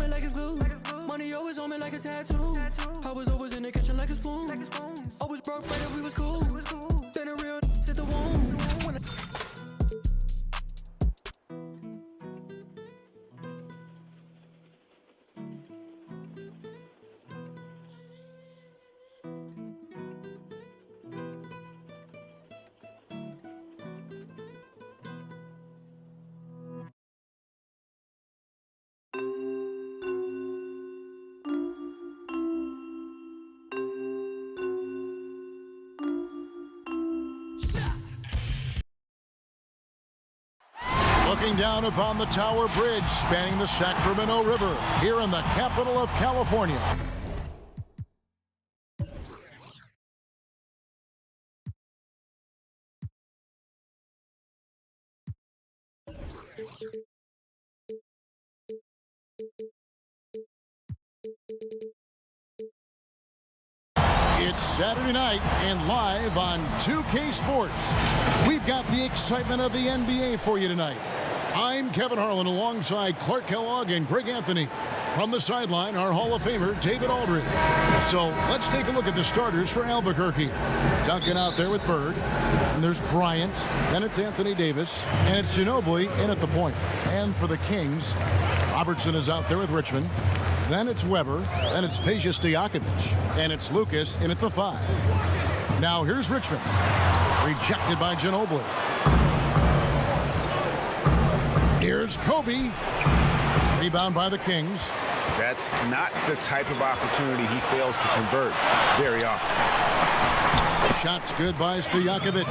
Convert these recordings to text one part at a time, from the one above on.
me like it's glue. Money always on me like it's tattoo. I was always in the kitchen like a spoon. Always broke, right if we was cool. Been a real since the womb. Looking down upon the Tower Bridge spanning the Sacramento River here in the capital of California. It's Saturday night and live on 2K Sports. We've got the excitement of the NBA for you tonight. I'm Kevin Harlan alongside Clark Kellogg and Greg Anthony. From the sideline, our Hall of Famer, David Aldridge. So let's take a look at the starters for Albuquerque. Duncan out there with Bird. And there's Bryant. Then it's Anthony Davis. And it's Ginobili in at the point. And for the Kings, Robertson is out there with Richmond. Then it's Weber. Then it's Peja Stojakovic. And it's Lucas in at the 5. Now here's Richmond. Rejected by Ginobili. Here's Kobe. Rebound by the Kings. That's not the type of opportunity he fails to convert very often. Shots good by Stojakovic.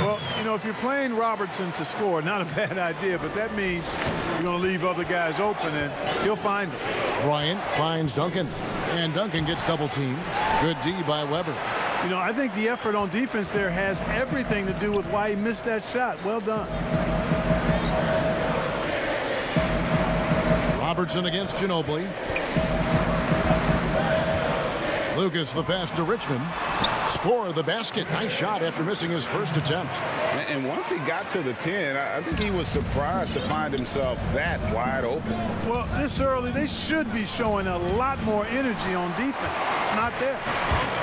Well, you know, if you're playing Robertson to score, not a bad idea, but that means you're going to leave other guys open, and he'll find them. Bryant finds Duncan, and Duncan gets double-teamed. Good D by Weber. You know, I think the effort on defense there has everything to do with why he missed that shot. Well done. Robertson against Ginobili. Lucas the pass to Richmond. Score the basket. Nice shot after missing his first attempt. And once he got to the 10, I think he was surprised to find himself that wide open. Well, this early, they should be showing a lot more energy on defense. It's not there.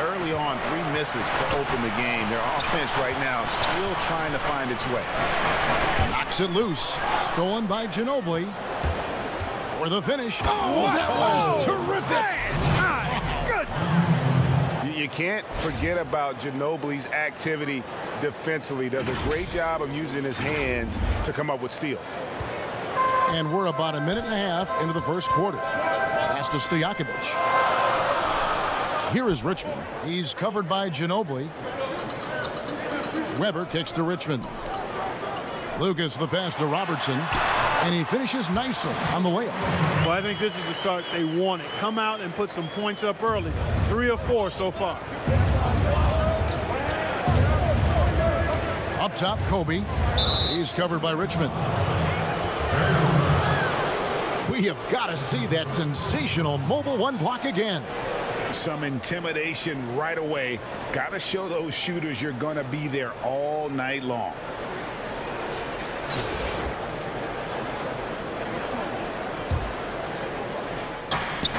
Early on, 3 misses to open the game. Their offense right now still trying to find its way. Knocks it loose. Stolen by Ginobili. For the finish. Oh, that was terrific. You can't forget about Ginobili's activity defensively. Does a great job of using his hands to come up with steals. And we're about a minute and a half into the first quarter. Pass to Stojakovic. Here is Richmond. He's covered by Ginobili. Weber kicks to Richmond. Lucas the pass to Robertson. And he finishes nicely on the layup. Well, I think this is the start they wanted. Come out and put some points up early. 3 or 4 so far. Up top, Kobe. He's covered by Richmond. We have got to see that sensational mobile 1 block again. Some intimidation right away. Got to show those shooters you're going to be there all night long.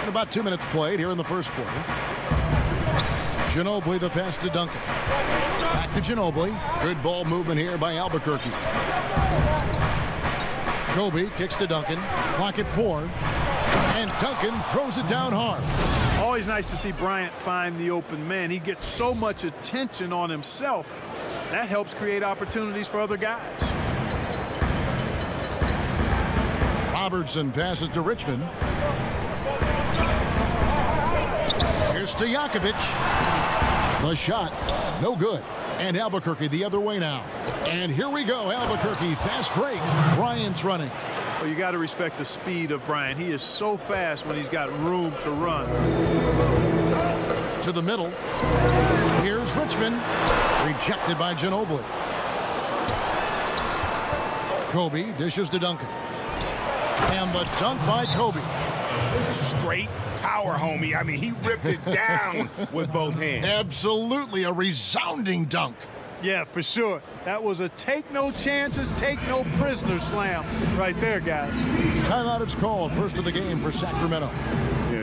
About 2 minutes played here in the first quarter. Ginobili the pass to Duncan. Back to Ginobili. Good ball movement here by Albuquerque. Kobe kicks to Duncan. Clock at 4. And Duncan throws it down hard. Always nice to see Bryant find the open man. He gets so much attention on himself. That helps create opportunities for other guys. Robertson passes to Richmond. Here's Stojakovic. The shot, no good. And Albuquerque the other way now. And here we go, Albuquerque, fast break. Bryant's running. Well, you got to respect the speed of Bryant. He is so fast when he's got room to run. To the middle. Here's Richmond. Rejected by Ginobili. Kobe dishes to Duncan. And the dunk by Kobe. Straight power, homie. I mean, he ripped it down with both hands. Absolutely a resounding dunk. Yeah, for sure. That was a take no chances, take no prisoner slam right there, guys. Timeout is called. First of the game for Sacramento.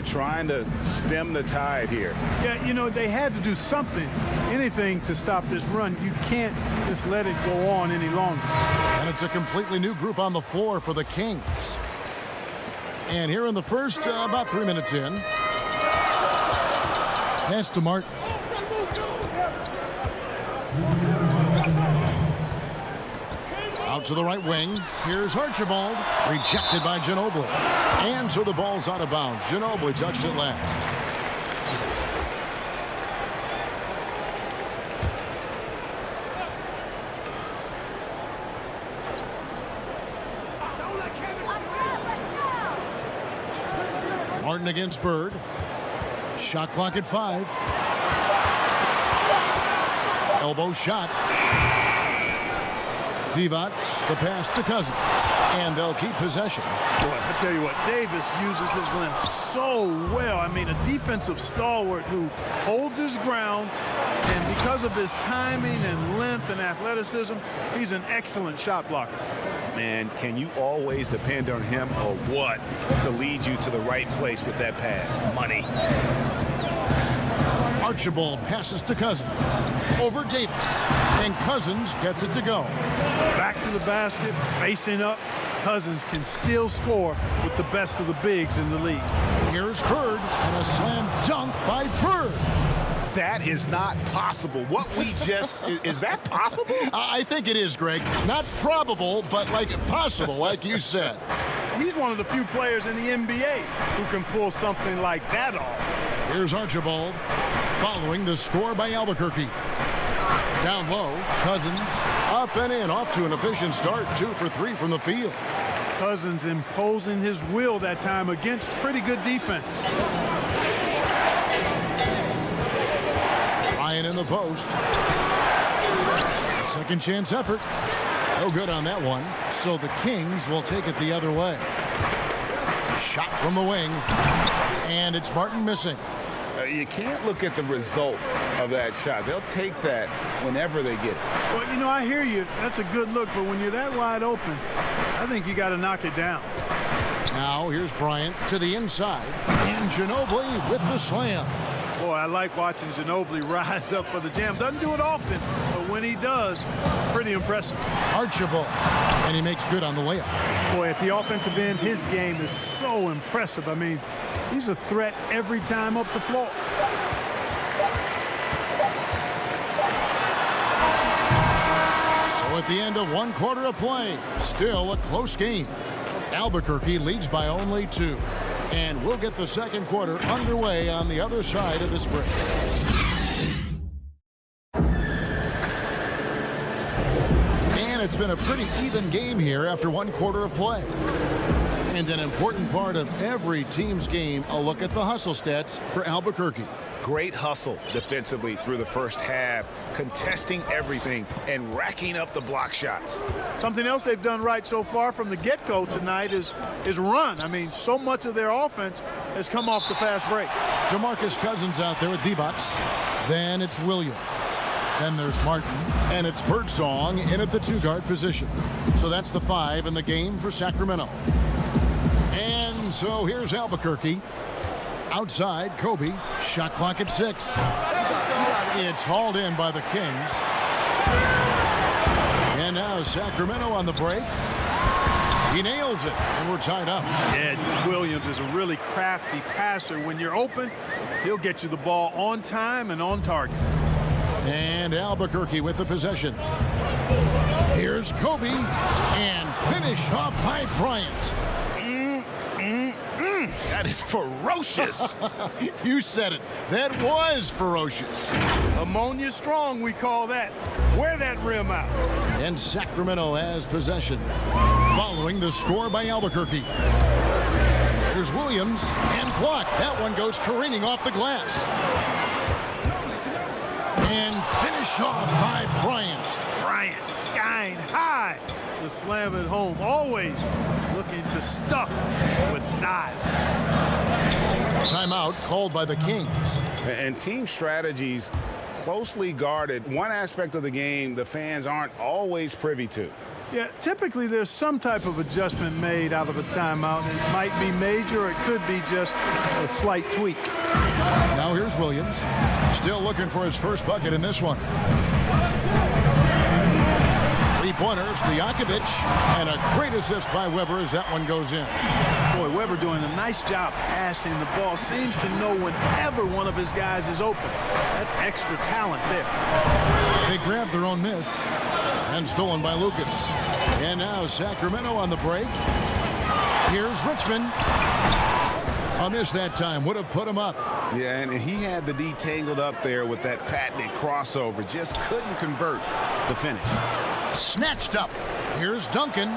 Trying to stem the tide here. Yeah, you know, they had to do something, anything to stop this run. You can't just let it go on any longer. And it's a completely new group on the floor for the Kings. And here in the first, about 3 minutes in, pass to Martin. Out to the right wing. Here's Archibald. Rejected by Ginobili. And so the ball's out of bounds. Ginobili touched it last. Martin against Bird. Shot clock at 5. Elbow shot. Divac, the pass to Cousins, and they'll keep possession. Boy, I tell you what, Davis uses his length so well. I mean, a defensive stalwart who holds his ground, and because of his timing and length and athleticism, he's an excellent shot blocker. Man, can you always depend on him or what to lead you to the right place with that pass? Money. Archibald passes to Cousins. Over Davis. And Cousins gets it to go. Back to the basket, facing up. Cousins can still score with the best of the bigs in the league. Here's Bird, and a slam dunk by Bird. That is not possible. What we just, is that possible? I think it is, Greg. Not probable, but like possible, like you said. He's one of the few players in the NBA who can pull something like that off. Here's Archibald, following the score by Albuquerque. Down low, Cousins, up and in, off to an efficient start, 2 for 3 from the field. Cousins imposing his will that time against pretty good defense. Ryan in the post. Second chance effort. No good on that one. So the Kings will take it the other way. Shot from the wing. And it's Martin missing. You can't look at the result of that shot. They'll take that whenever they get it. Well, you know, I hear you. That's a good look, but when you're that wide open, I think you got to knock it down. Now here's Bryant to the inside. And Ginobili with the slam. Boy, I like watching Ginobili rise up for the jam. Doesn't do it often, but when he does, pretty impressive. Archibald. And he makes good on the layup. Boy, at the offensive end, his game is so impressive. I mean, he's a threat every time up the floor. So at the end of 1 quarter of play, still a close game. Albuquerque leads by only 2. And we'll get the second quarter underway on the other side of this break. And it's been a pretty even game here after 1 quarter of play. And an important part of every team's game, a look at the hustle stats for Albuquerque. Great hustle defensively through the first half, contesting everything and racking up the block shots. Something else they've done right so far from the get-go tonight is run. I mean, so much of their offense has come off the fast break. DeMarcus Cousins out there with Divac. Then it's Williams. Then there's Martin. And it's Birdsong in at the 2-guard position. So that's the 5 in the game for Sacramento. And so here's Albuquerque. Outside, Kobe. Shot clock at 6. It's hauled in by the Kings. And now Sacramento on the break. He nails it, and we're tied up. Yeah, Williams is a really crafty passer. When you're open, he'll get you the ball on time and on target. And Albuquerque with the possession. Here's Kobe, and finish off by Bryant. That is ferocious. You said it. That was ferocious. Ammonia strong, we call that. Wear that rim out. And Sacramento has possession, following the score by Albuquerque. There's Williams, and blocked. That one goes careening off the glass. And finish off by Bryant. Bryant skying high to slam it home. Always looking to stuff with style. Timeout called by the Kings. And team strategies closely guarded. One aspect of the game the fans aren't always privy to. Yeah, typically there's some type of adjustment made out of a timeout. It might be major, or it could be just a slight tweak. Now here's Williams, still looking for his first bucket in this one. Three-pointers, Stojakovic, and a great assist by Weber as that one goes in. Boy, Weber doing a nice job passing the ball. Seems to know whenever one of his guys is open. That's extra talent there. They grabbed their own miss and stolen by Lucas. And now Sacramento on the break. Here's Richmond. A miss that time would have put him up. Yeah, and he had the D tangled up there with that patented crossover. Just couldn't convert the finish. Snatched up. Here's Duncan.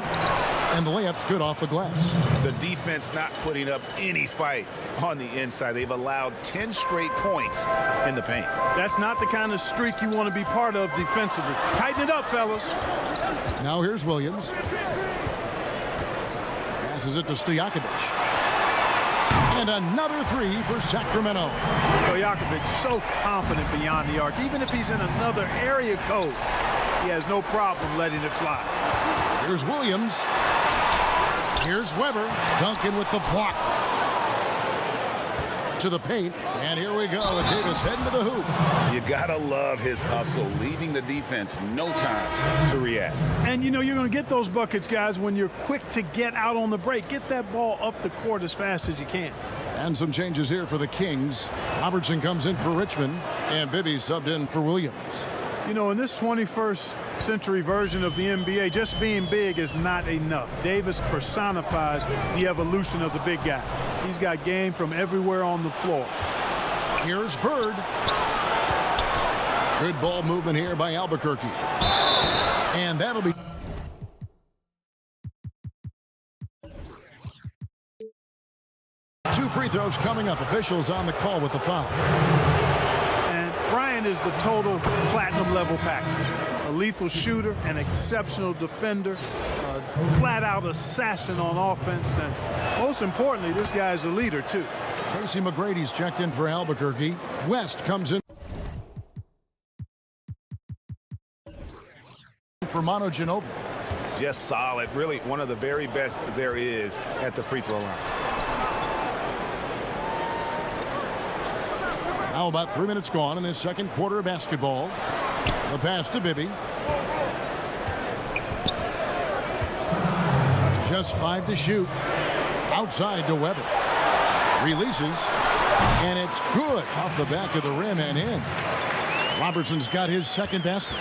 And the layup's good off the glass. The defense not putting up any fight on the inside. They've allowed 10 straight points in the paint. That's not the kind of streak you want to be part of defensively. Tighten it up, fellas. Now here's Williams. Passes it to Stojakovic. And another three for Sacramento. Stojakovic so confident beyond the arc. Even if he's in another area code, he has no problem letting it fly. Here's Williams. Here's Weber. Duncan with the block. To the paint. And here we go with Davis heading to the hoop. You gotta love his hustle, leaving the defense no time to react. And you know you're going to get those buckets, guys, when you're quick to get out on the break. Get that ball up the court as fast as you can. And some changes here for the Kings. Robertson comes in for Richmond. And Bibby subbed in for Williams. You know, in this 21st century version of the NBA, just being big is not enough. Davis personifies the evolution of the big guy. He's got game from everywhere on the floor. Here's Bird. Good ball movement here by Albuquerque. And that'll be... Two free throws coming up. Officials on the call with the foul. And Bryant is the total platinum level package. A lethal shooter, an exceptional defender, a flat-out assassin on offense, and most importantly, this guy's a leader too. Tracy McGrady's checked in for Albuquerque. West comes in for Manu Ginobili. Just solid, really one of the very best there is at the free throw line. Now about 3 minutes gone in this second quarter of basketball. The pass to Bibby. Just 5 to shoot. Outside to Weber. Releases. And it's good off the back of the rim and in. Robertson's got his second basket.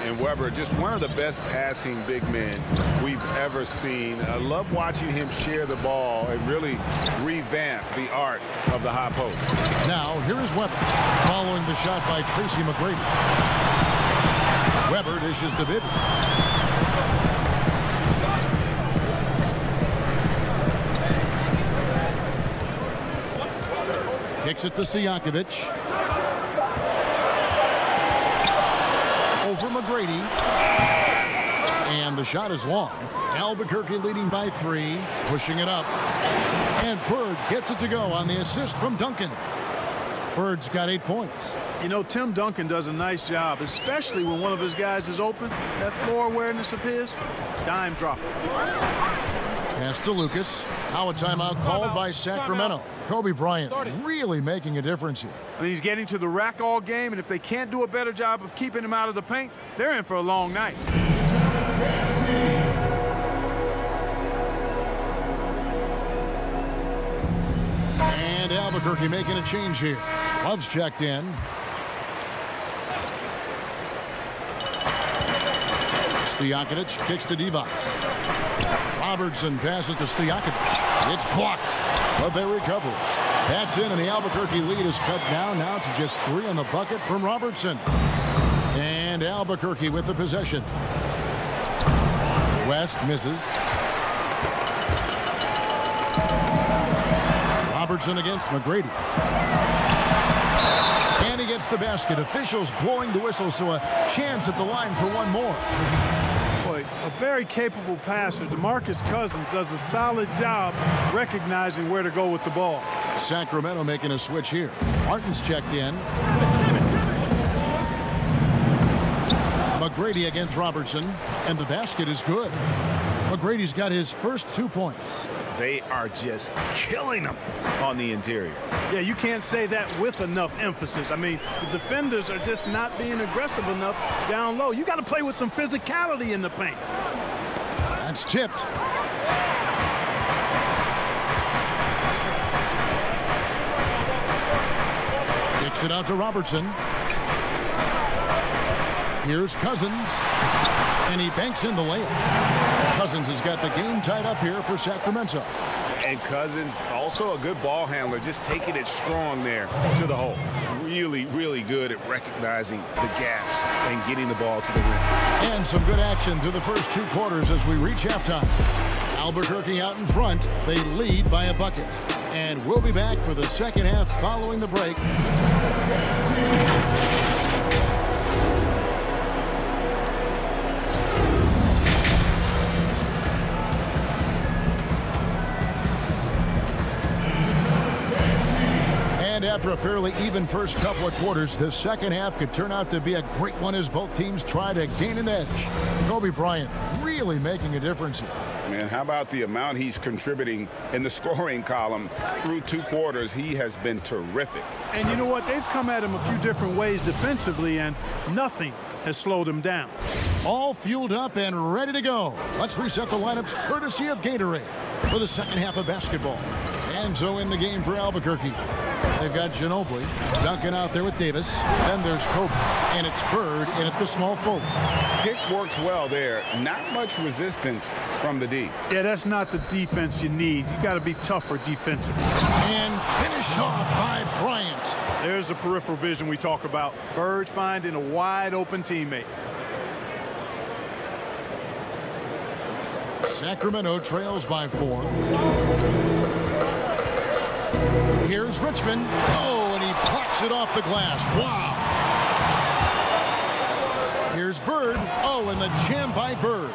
And Weber, just one of the best passing big men we've ever seen. I love watching him share the ball and really revamp the art of the high post. Now, here is Weber, following the shot by Tracy McGrady. Weber dishes to Bibby. Kicks it to Stojakovic. Over McGrady. And the shot is long. Albuquerque leading by 3, pushing it up. And Bird gets it to go on the assist from Duncan. Bird's got 8 points. You know, Tim Duncan does a nice job, especially when one of his guys is open. That floor awareness of his, dime dropper. Pass to Lucas. Now a timeout called by Sacramento. Kobe Bryant really making a difference here. I mean, he's getting to the rack all game, and if they can't do a better job of keeping him out of the paint, they're in for a long night. And Albuquerque making a change here. Love's checked in. Stojakovic kicks to Divac. Robertson passes to Stojakovic. It's blocked, but they recover it. That's in, and the Albuquerque lead is cut down now to just 3 on the bucket from Robertson. And Albuquerque with the possession. West misses. Robertson against McGrady. And he gets the basket. Officials blowing the whistle, so a chance at the line for one more. Boy, a very capable passer. DeMarcus Cousins does a solid job recognizing where to go with the ball. Sacramento making a switch here. Martin's checked in. McGrady against Robertson, and the basket is good. McGrady's got his first 2 points. They are just killing them on the interior. Yeah, you can't say that with enough emphasis. I mean, the defenders are just not being aggressive enough down low. You got to play with some physicality in the paint. That's tipped. Kicks it out to Robertson. Here's Cousins. And he banks in the layup. Cousins has got the game tied up here for Sacramento. And Cousins, also a good ball handler, just taking it strong there to the hole. Really, really good at recognizing the gaps and getting the ball to the rim. And some good action through the first 2 quarters as we reach halftime. Albuquerque out in front. They lead by a bucket. And we'll be back for the second half following the break. And after a fairly even first couple of quarters, the second half could turn out to be a great one as both teams try to gain an edge. Kobe Bryant really making a difference here. And how about the amount he's contributing in the scoring column through 2 quarters? He has been terrific. And you know what? They've come at him a few different ways defensively, and nothing has slowed him down. All fueled up and ready to go. Let's reset the lineups courtesy of Gatorade for the second half of basketball. Enzo in the game for Albuquerque. They've got Ginobili, Duncan out there with Davis. Then there's Kobe, and it's Bird in at the small forward. Pick works well there. Not much resistance from the D. Yeah, that's not the defense you need. You got to be tougher defensively. And finished off by Bryant. There's the peripheral vision we talk about. Bird finding a wide open teammate. Sacramento trails by 4. Here's Richmond. Oh, and he blocks it off the glass. Wow. Here's Bird. Oh, and the jam by Bird.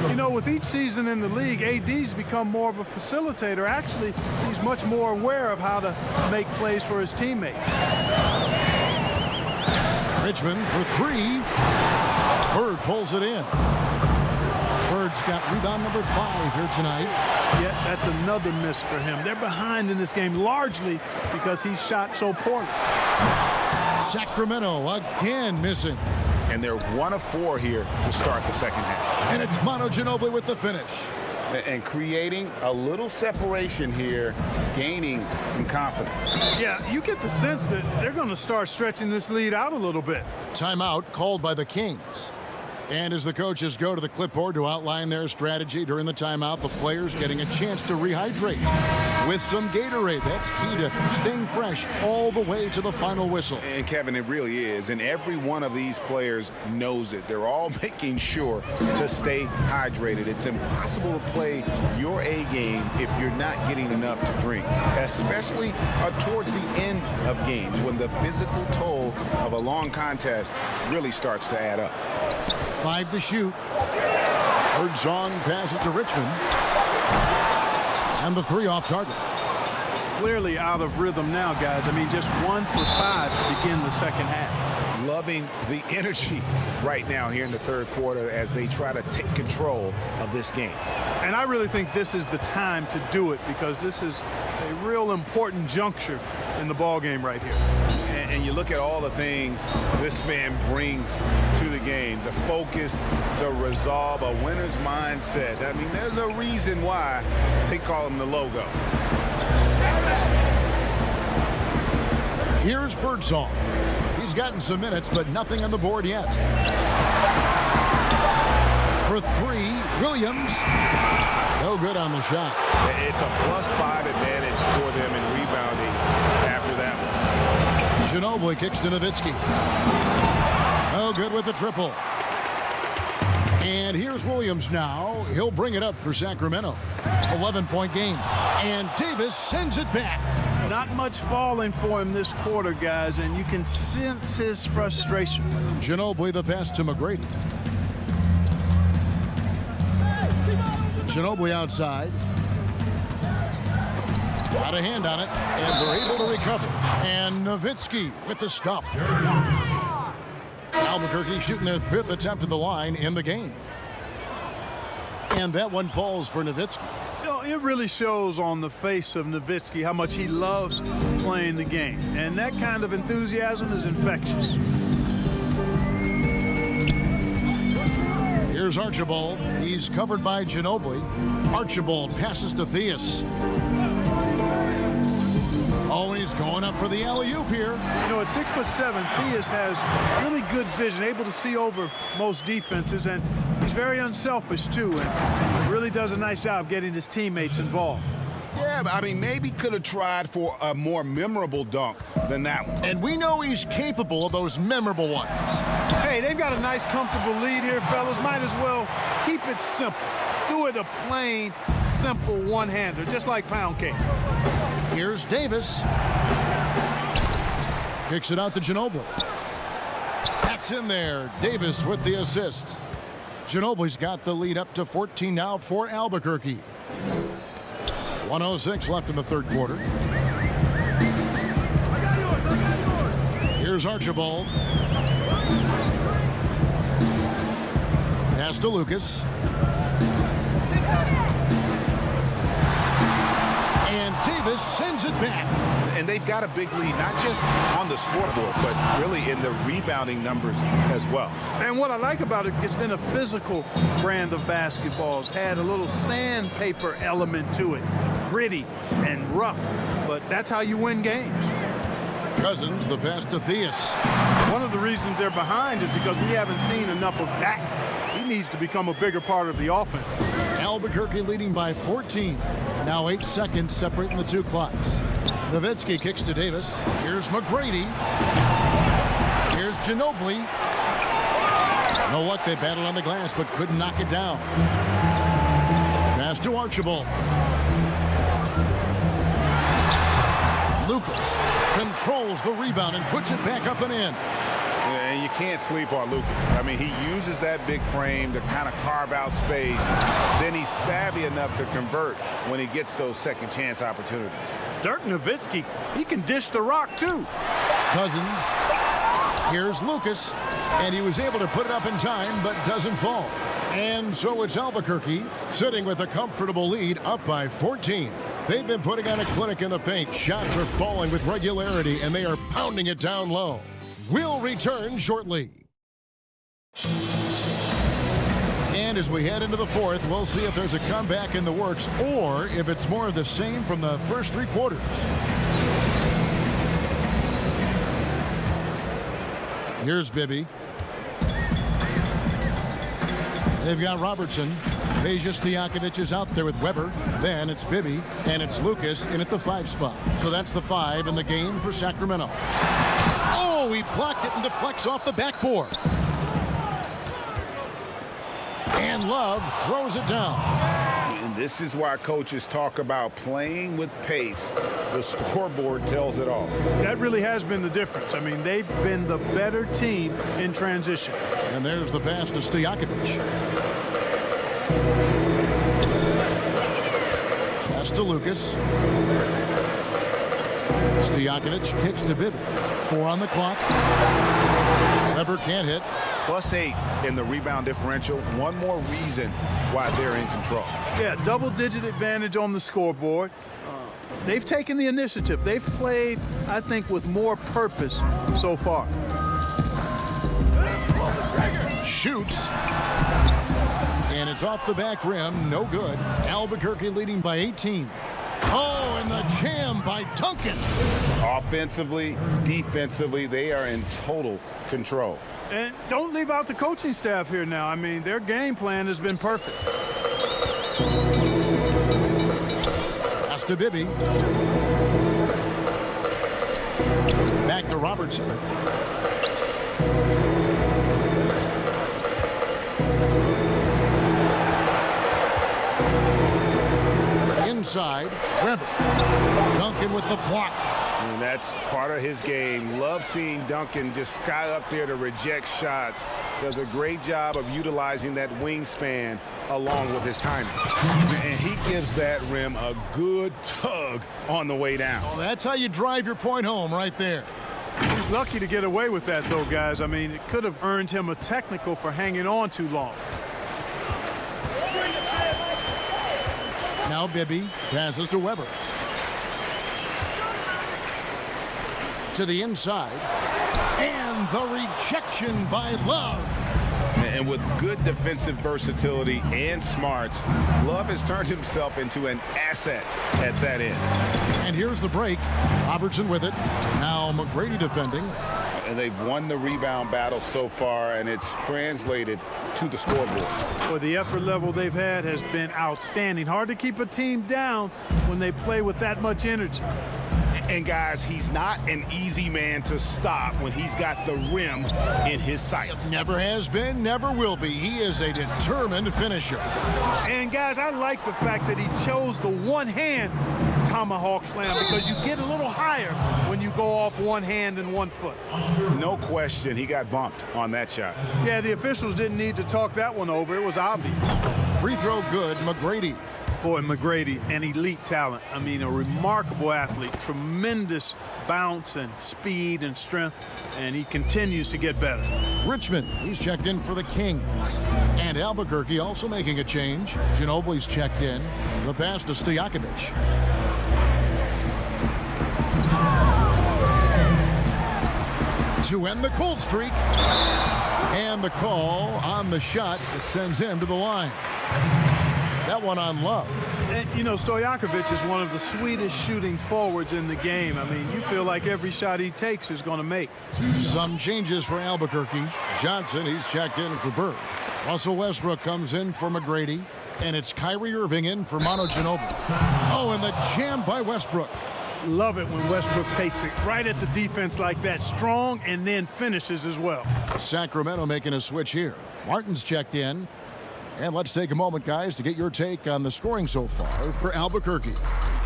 You know, with each season in the league, AD's become more of a facilitator. Actually, he's much more aware of how to make plays for his teammates. Richmond for 3. Bird pulls it in. Bird's got rebound number 5 here tonight. Yeah, that's another miss for him. They're behind in this game largely because he shot so poorly. Sacramento again missing. And they're 1 of 4 here to start the second half. And it's Manu Ginobili with the finish. And creating a little separation here, gaining some confidence. Yeah, you get the sense that they're going to start stretching this lead out a little bit. Timeout called by the Kings. And as the coaches go to the clipboard to outline their strategy during the timeout, the players getting a chance to rehydrate with some Gatorade. That's key to staying fresh all the way to the final whistle. And Kevin, it really is. And every one of these players knows it. They're all making sure to stay hydrated. It's impossible to play your A game if you're not getting enough to drink, especially towards the end of games when the physical toll of a long contest really starts to add up. 5 to shoot. Birdsong passes to Richmond. And the 3 off target. Clearly out of rhythm now, guys. I mean, just 1 for 5 to begin the second half. Loving the energy right now here in the third quarter as they try to take control of this game. And I really think this is the time to do it because this is a real important juncture in the ball game right here. And you look at all the things this man brings to the game, the focus, the resolve, a winner's mindset. I mean, there's a reason why they call him the logo. Here's Birdsong. He's gotten some minutes, but nothing on the board yet. For 3, Williams. No good on the shot. It's a +5 advantage for them in rebounding after that one. Ginobili kicks to Nowitzki. No good with the triple. And here's Williams now. He'll bring it up for Sacramento. 11-point game. And Davis sends it back. Not much falling for him this quarter, guys, and you can sense his frustration. Ginobili the pass to McGrady. Ginobili outside. Got a hand on it, and they're able to recover. And Nowitzki with the stuff. Albuquerque shooting their 5th attempt at the line in the game. And that one falls for Nowitzki. You know, it really shows on the face of Nowitzki how much he loves playing the game. And that kind of enthusiasm is infectious. Here's Archibald. He's covered by Ginobili. Archibald passes to Theus. Oh, he's going up for the alley-oop here. You know, at 6'7", Theus has really good vision, able to see over most defenses, and he's very unselfish, too, and really does a nice job getting his teammates involved. Yeah, but I mean, maybe could have tried for a more memorable dunk than that one. And we know he's capable of those memorable ones. Hey, they've got a nice, comfortable lead here, fellas. Might as well keep it simple. Do it a plain, simple one-hander, just like pound cake. Here's Davis. Kicks it out to Ginobili. That's in there. Davis with the assist. Ginobili's got the lead up to 14 now for Albuquerque. 1:06 left in the third quarter. Here's Archibald. Pass to Lucas. And Davis sends it back. And they've got a big lead, not just on the scoreboard, but really in the rebounding numbers as well. And what I like about it, it's been a physical brand of basketball. It's had a little sandpaper element to it. Gritty and rough, but that's how you win games. Cousins, the pass to Theus. One of the reasons they're behind is because we haven't seen enough of that. He needs to become a bigger part of the offense. Albuquerque leading by 14. Now 8 seconds separating the two clocks. Nowitzki kicks to Davis. Here's McGrady. Here's Ginobili. You know what? They battled on the glass but couldn't knock it down. Pass to Archibald. Lucas controls the rebound and puts it back up and in. And you can't sleep on Lucas. I mean, he uses that big frame to kind of carve out space. Then he's savvy enough to convert when he gets those second chance opportunities. Dirk Nowitzki, he can dish the rock too. Cousins. Here's Lucas. And he was able to put it up in time, but doesn't fall. And so it's Albuquerque sitting with a comfortable lead up by 14. They've been putting on a clinic in the paint. Shots are falling with regularity, and they are pounding it down low. We'll return shortly. And as we head into the fourth, we'll see if there's a comeback in the works or if it's more of the same from the first three quarters. Here's Bibby. They've got Robertson. Peja Stojakovic is out there with Weber. Then it's Bibby, and it's Lucas in at the 5 spot. So that's the 5 in the game for Sacramento. Oh, he blocked it and deflects off the backboard. And Love throws it down. And this is why coaches talk about playing with pace. The scoreboard tells it all. That really has been the difference. I mean, they've been the better team in transition. And there's the pass to Stojakovic. Pass to Lucas. Stojakovic kicks to Bibby. 4 on the clock. Weber can't hit. +8 in the rebound differential. One more reason why they're in control. Yeah, double-digit advantage on the scoreboard. They've taken the initiative. They've played, I think, with more purpose so far. Shoots. And it's off the back rim. No good. Albuquerque leading by 18. Oh, and the jam by Duncan. Offensively, defensively, they are in total control. And don't leave out the coaching staff here now. I mean, their game plan has been perfect. Pass to Bibby. Back to Robertson. Inside, Weber. Duncan with the block. And that's part of his game. Love seeing Duncan just sky up there to reject shots. Does a great job of utilizing that wingspan along with his timing. And he gives that rim a good tug on the way down. Well, that's how you drive your point home right there. He's lucky to get away with that, though, guys. I mean, it could have earned him a technical for hanging on too long. Now Bibby passes to Weber. To the inside. And the rejection by Love. And with good defensive versatility and smarts, Love has turned himself into an asset at that end. And here's the break. Robertson with it. Now McGrady defending. And they've won the rebound battle so far, and it's translated to the scoreboard. Well, the effort level they've had has been outstanding. Hard to keep a team down when they play with that much energy. And guys, he's not an easy man to stop when he's got the rim in his sights. Never has been, never will be. He is a determined finisher. And guys, I like the fact that he chose the one-hand tomahawk slam, because you get a little higher when you go off one hand and 1 foot. No question, he got bumped on that shot. Yeah, the officials didn't need to talk that one over. It was obvious. Free throw good, McGrady. Boy, McGrady, an elite talent. I mean, a remarkable athlete, tremendous bounce and speed and strength, and he continues to get better. Richmond, he's checked in for the Kings. And Albuquerque also making a change. Ginobili's checked in. The pass to Stojakovic. To end the cold streak. And the call on the shot that sends him to the line. That one on Love. And, you know, Stojakovic is one of the sweetest shooting forwards in the game. I mean, you feel like every shot he takes is going to make. Some changes for Albuquerque. Johnson, he's checked in for Bird. Russell Westbrook comes in for McGrady. And it's Kyrie Irving in for Manu Ginobili. Oh, and the jam by Westbrook. Love it when Westbrook takes it right at the defense like that, strong, and then finishes as well. Sacramento making a switch here. Martin's checked in. And let's take a moment, guys, to get your take on the scoring so far for Albuquerque.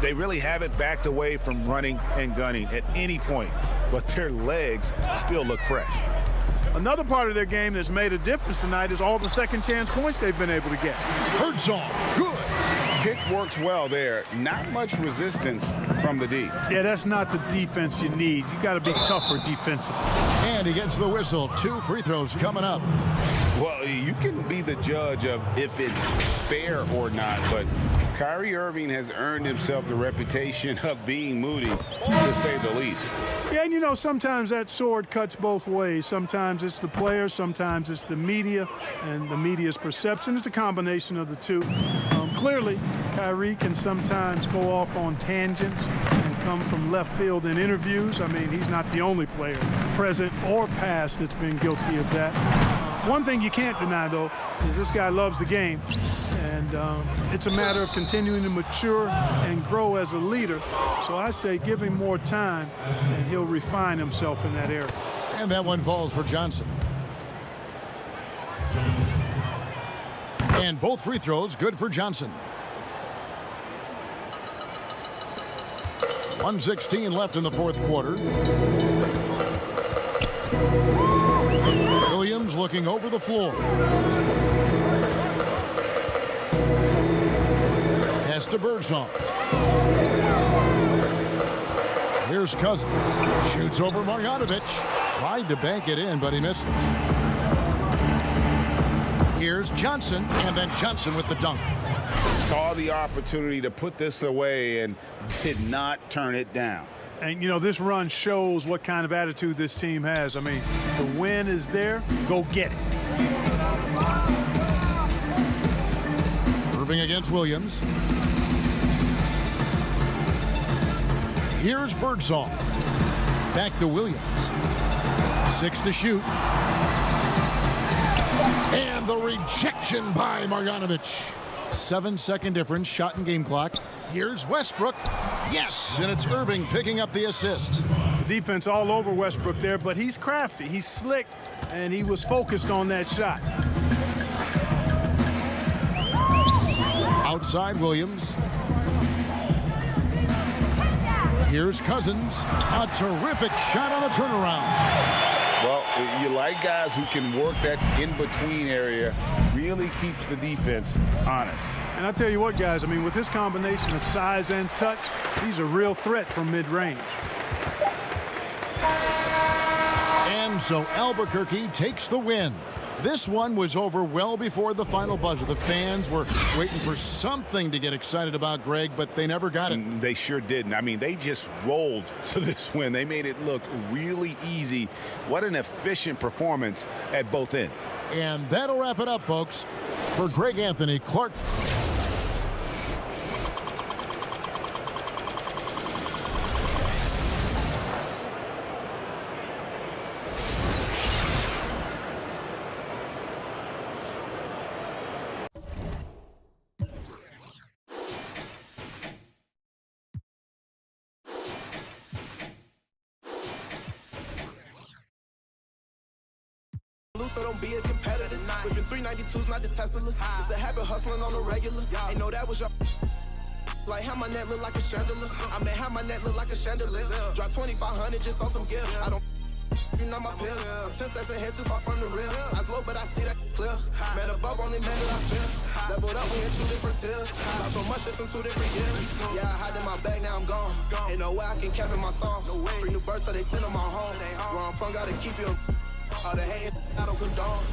They really haven't backed away from running and gunning at any point, but their legs still look fresh. Another part of their game that's made a difference tonight is all the second chance points they've been able to get. Herzog, good. Pick works well there. Not much resistance from the D. Yeah, that's not the defense you need. You got to be tougher defensively. And he gets the whistle. 2 free throws coming up. Well, you can be the judge of if it's fair or not, but Kyrie Irving has earned himself the reputation of being moody, to say the least. Yeah, and you know, sometimes that sword cuts both ways. Sometimes it's the players, sometimes it's the media, and the media's perception. It's a combination of the two. Clearly, Kyrie can sometimes go off on tangents and come from left field in interviews. I mean, he's not the only player, present or past, that's been guilty of that. One thing you can't deny, though, is this guy loves the game. And it's a matter of continuing to mature and grow as a leader. So I say give him more time, and he'll refine himself in that area. And that one falls for Johnson. And both free throws good for Johnson. 1:16 left in the fourth quarter. Williams looking over the floor. Pass to Birdsong. Here's Cousins. Shoots over Marjanovic. Tried to bank it in, but he missed it. Here's Johnson, and then Johnson with the dunk. Saw the opportunity to put this away and did not turn it down. And, you know, this run shows what kind of attitude this team has. I mean, the win is there. Go get it. Irving against Williams. Here's Birdsong. Back to Williams. 6 to shoot. And the rejection by Marjanovic. 7-second difference, shot and game clock. Here's Westbrook. Yes, and it's Irving picking up the assist. The defense all over Westbrook there, but he's crafty. He's slick, and he was focused on that shot. Outside Williams. Here's Cousins. A terrific shot on the turnaround. Well, you like guys who can work that in-between area, really keeps the defense honest. And I tell you what, guys, I mean, with his combination of size and touch, he's a real threat from mid-range. And so Albuquerque takes the win. This one was over well before the final buzzer. The fans were waiting for something to get excited about, Greg, but they never got it. They sure didn't. I mean, they just rolled to this win. They made it look really easy. What an efficient performance at both ends. And that'll wrap it up, folks. For Greg Anthony, Clark. So don't be a competitor. Whipping 392s, not the Teslas. It's a habit hustling on the regular. Ain't know that was your. Like how my neck look like a chandelier. I mean how my neck look like a chandelier. Drop 2,500 just on some gear. I don't. You know my pill. I'm 10 steps ahead, too far from the real. I slow, but I see that clear. Man above on it, man that I feel. Leveled up, we in 2 different tiers. Got so much, it's in 2 different years. Yeah, I hide in my bag, now I'm gone. Ain't no way I can cap in my songs. Free new birds, so they send them on home. Where I'm from, gotta keep you. All the hate, I don't condone.